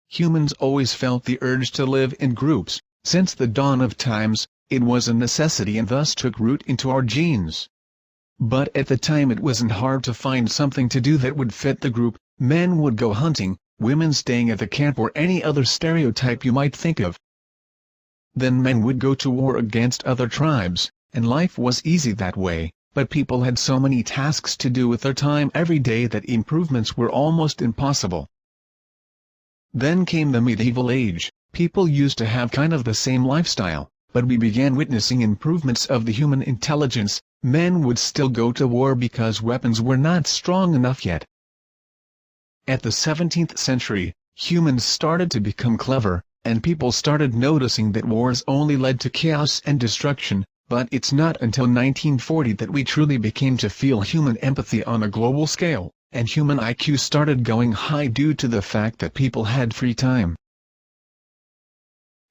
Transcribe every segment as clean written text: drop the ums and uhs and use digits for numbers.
Humans always felt the urge to live in groups. Since the dawn of times, it was a necessity and thus took root into our genes. But at the time it wasn't hard to find something to do that would fit the group. Men would go hunting, women staying at the camp, or any other stereotype you might think of. Then men would go to war against other tribes, and life was easy that way, but people had so many tasks to do with their time every day that improvements were almost impossible. Then came the medieval age. People used to have kind of the same lifestyle, but we began witnessing improvements of the human intelligence. Men would still go to war because weapons were not strong enough yet. At the 17th century, humans started to become clever, and people started noticing that wars only led to chaos and destruction, but it's not until 1940 that we truly became to feel human empathy on a global scale, and human IQ started going high due to the fact that people had free time.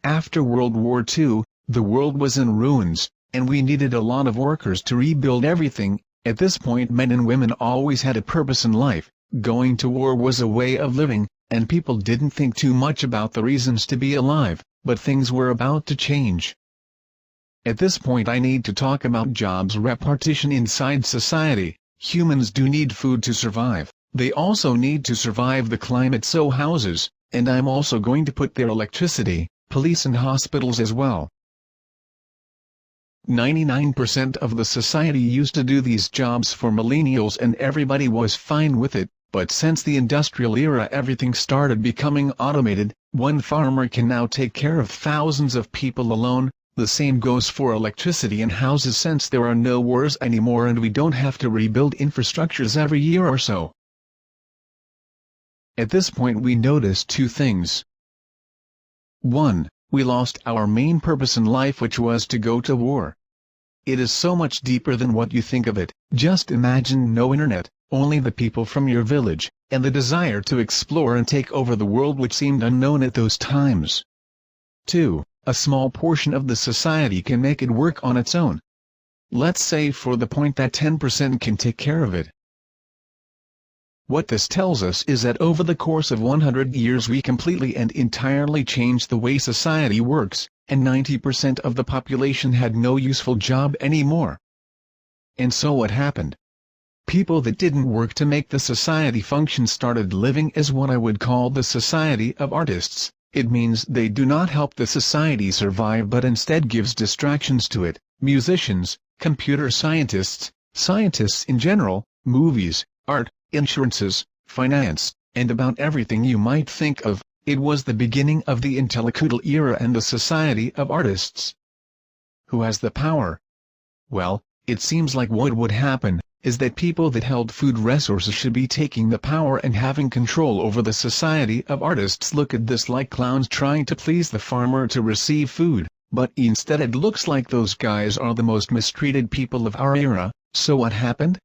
After World War II, the world was in ruins, and we needed a lot of workers to rebuild everything. At this point, men and women always had a purpose in life. Going to war was a way of living, and people didn't think too much about the reasons to be alive, but things were about to change. At this point I need to talk about jobs repartition inside society. Humans do need food to survive, they also need to survive the climate, so houses, and I'm also going to put their electricity, police and hospitals as well. 99% of the society used to do these jobs for millennials and everybody was fine with it, but since the industrial era everything started becoming automated. One farmer can now take care of thousands of people alone. The same goes for electricity and houses since there are no wars anymore and we don't have to rebuild infrastructures every year or so. At this point we notice two things. 1. We lost our main purpose in life, which was to go to war. It is so much deeper than what you think of it. Just imagine no internet, only the people from your village, and the desire to explore and take over the world which seemed unknown at those times. 2. A small portion of the society can make it work on its own. Let's say for the point that 10% can take care of it. What this tells us is that over the course of 100 years we completely and entirely changed the way society works, and 90% of the population had no useful job anymore. And so what happened? People that didn't work to make the society function started living as what I would call the society of artists. It means they do not help the society survive but instead gives distractions to it. Musicians, computer scientists, scientists in general, movies, art, insurances, finance, and about everything you might think of. It was the beginning of the intellectual era and the society of artists. Who has the power? Well, it seems like what would happen is that people that held food resources should be taking the power and having control over the society of artists. Look at this, like clowns trying to please the farmer to receive food, but instead it looks like those guys are the most mistreated people of our era. So what happened?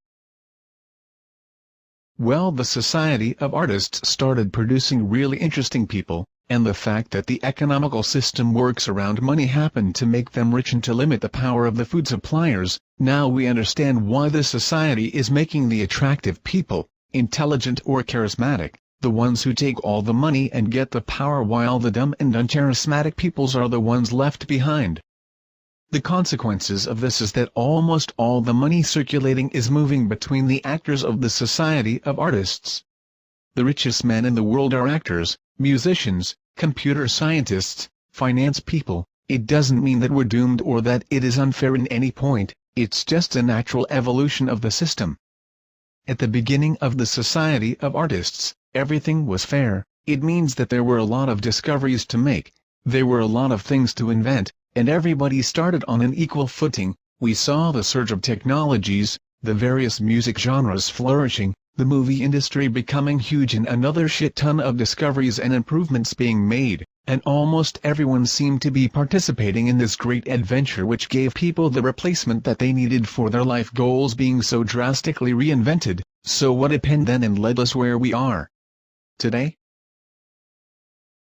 Well, the society of artists started producing really interesting people, and the fact that the economical system works around money happened to make them rich and to limit the power of the food suppliers. Now we understand why the society is making the attractive people, intelligent or charismatic, the ones who take all the money and get the power, while the dumb and uncharismatic peoples are the ones left behind. The consequences of this is that almost all the money circulating is moving between the actors of the society of artists. The richest men in the world are actors, musicians, computer scientists, finance people. It doesn't mean that we're doomed or that it is unfair in any point, it's just a natural evolution of the system. At the beginning of the society of artists, everything was fair. It means that there were a lot of discoveries to make, there were a lot of things to invent, and everybody started on an equal footing. We saw the surge of technologies, the various music genres flourishing, the movie industry becoming huge, and another shit ton of discoveries and improvements being made, and almost everyone seemed to be participating in this great adventure which gave people the replacement that they needed for their life goals being so drastically reinvented. So what happened then and led us where we are today?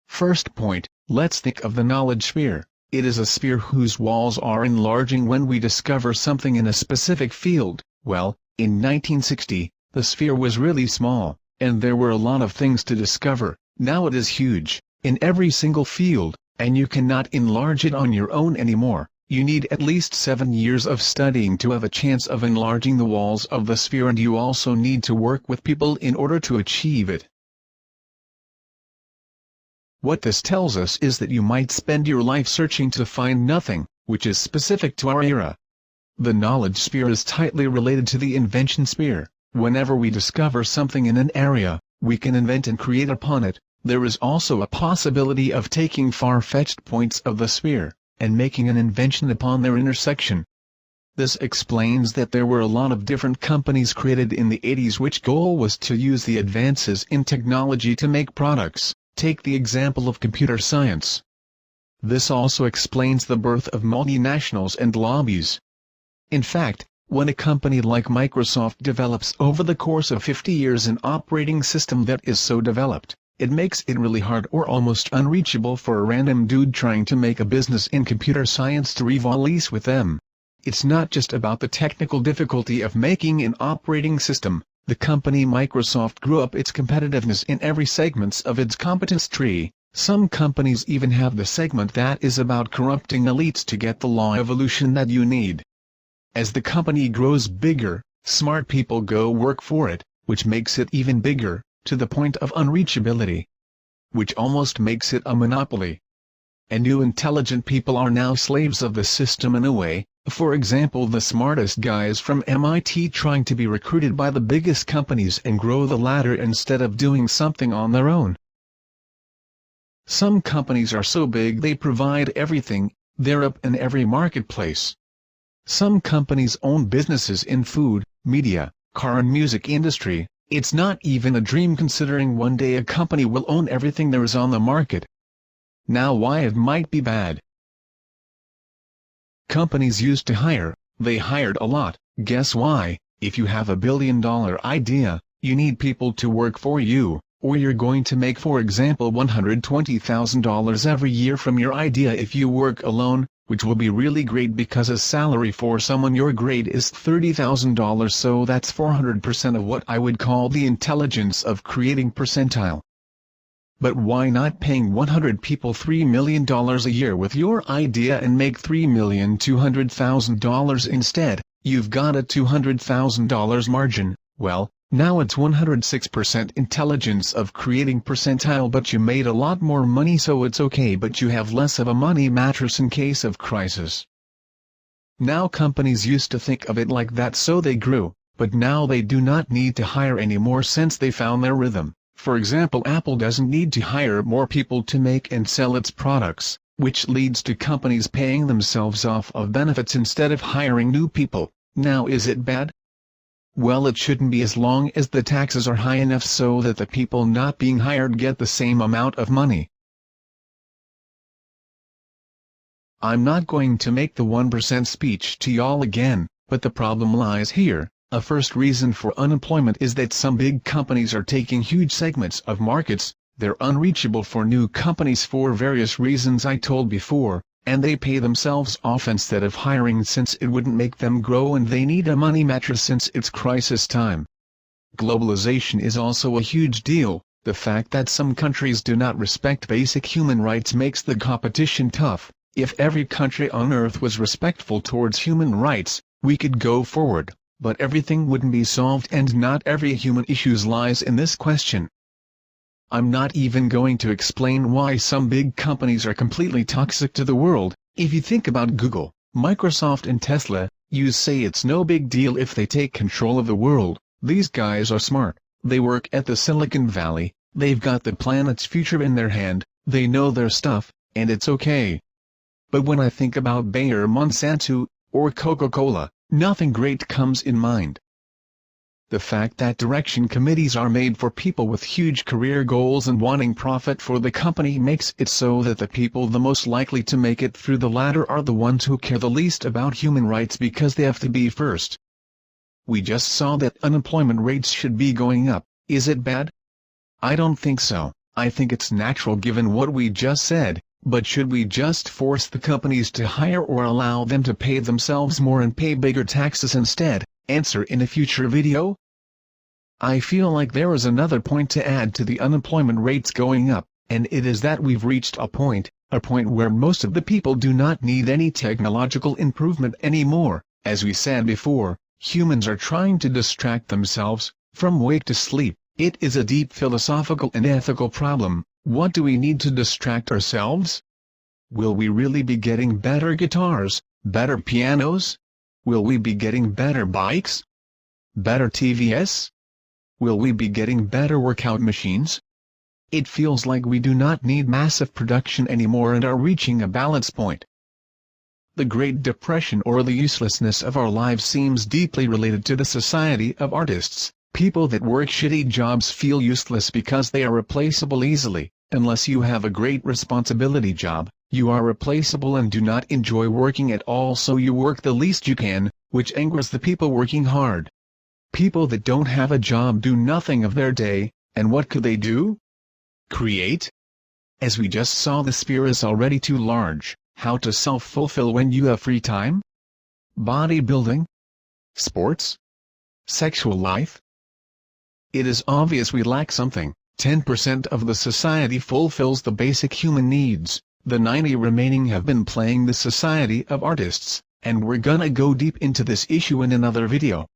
First point, let's think of the knowledge sphere. It is a sphere whose walls are enlarging when we discover something in a specific field. Well, in 1960, the sphere was really small, and there were a lot of things to discover. Now it is huge, in every single field, and you cannot enlarge it on your own anymore. You need at least 7 years of studying to have a chance of enlarging the walls of the sphere, and you also need to work with people in order to achieve it. What this tells us is that you might spend your life searching to find nothing, which is specific to our era. The knowledge sphere is tightly related to the invention sphere. Whenever we discover something in an area, we can invent and create upon it. There is also a possibility of taking far-fetched points of the sphere, and making an invention upon their intersection. This explains that there were a lot of different companies created in the 80s which goal was to use the advances in technology to make products. Take the example of computer science. This also explains the birth of multinationals and lobbies. In fact, when a company like Microsoft develops over the course of 50 years an operating system that is so developed, it makes it really hard or almost unreachable for a random dude trying to make a business in computer science to rivalize with them. It's not just about the technical difficulty of making an operating system. The company Microsoft grew up its competitiveness in every segment of its competence tree. Some companies even have the segment that is about corrupting elites to get the law evolution that you need. As the company grows bigger, smart people go work for it, which makes it even bigger, to the point of unreachability, which almost makes it a monopoly. And new intelligent people are now slaves of the system in a way. For example, the smartest guys from MIT trying to be recruited by the biggest companies and grow the ladder instead of doing something on their own. Some companies are so big they provide everything, they're up in every marketplace. Some companies own businesses in food, media, car and music industry. It's not even a dream considering one day a company will own everything there is on the market. Now why it might be bad. Companies used to hire, they hired a lot. Guess why? If you have $1 billion idea, you need people to work for you, or you're going to make, for example, $120,000 every year from your idea if you work alone, which will be really great because a salary for someone your grade is $30,000, so that's 400% of what I would call the intelligence of creating percentile. But why not paying 100 people $3 million a year with your idea and make $3,200,000 instead? You've got a $200,000 margin. Well, now it's 106% intelligence of creating percentile, but you made a lot more money, so it's okay, but you have less of a money mattress in case of crisis. Now companies used to think of it like that, so they grew, but now they do not need to hire anymore since they found their rhythm. For example, Apple doesn't need to hire more people to make and sell its products, which leads to companies paying themselves off of benefits instead of hiring new people. Now is it bad? Well, it shouldn't be, as long as the taxes are high enough so that the people not being hired get the same amount of money. I'm not going to make the 1% speech to y'all again, but the problem lies here. A first reason for unemployment is that some big companies are taking huge segments of markets. They're unreachable for new companies for various reasons I told before, and they pay themselves off instead of hiring since it wouldn't make them grow, and they need a money mattress since it's crisis time. Globalization is also a huge deal. The fact that some countries do not respect basic human rights makes the competition tough. If every country on earth was respectful towards human rights, we could go forward. But everything wouldn't be solved, and not every human issue lies in this question. I'm not even going to explain why some big companies are completely toxic to the world. If you think about Google, Microsoft and Tesla, you say it's no big deal if they take control of the world. These guys are smart, they work at the Silicon Valley, they've got the planet's future in their hand, they know their stuff, and it's okay. But when I think about Bayer Monsanto, or Coca-Cola, nothing great comes in mind. The fact that direction committees are made for people with huge career goals and wanting profit for the company makes it so that the people the most likely to make it through the ladder are the ones who care the least about human rights because they have to be first. We just saw that unemployment rates should be going up. Is it bad? I don't think so. I think it's natural given what we just said. But should we just force the companies to hire or allow them to pay themselves more and pay bigger taxes instead? Answer in a future video. I feel like there is another point to add to the unemployment rates going up. And it is that we've reached a point where most of the people do not need any technological improvement anymore. As we said before, humans are trying to distract themselves, from wake to sleep. It is a deep philosophical and ethical problem. What do we need to distract ourselves? Will we really be getting better guitars, better pianos? Will we be getting better bikes? Better TVs? Will we be getting better workout machines? It feels like we do not need massive production anymore and are reaching a balance point. The Great Depression or the uselessness of our lives seems deeply related to the society of artists. People that work shitty jobs feel useless because they are replaceable easily. Unless you have a great responsibility job, you are replaceable and do not enjoy working at all, so you work the least you can, which angers the people working hard. People that don't have a job do nothing of their day, and what could they do? Create? As we just saw, the sphere is already too large. How to self-fulfill when you have free time? Bodybuilding? Sports? Sexual life? It is obvious we lack something. 10% of the society fulfills the basic human needs, the 90 remaining have been playing the society of artists, and we're gonna go deep into this issue in another video.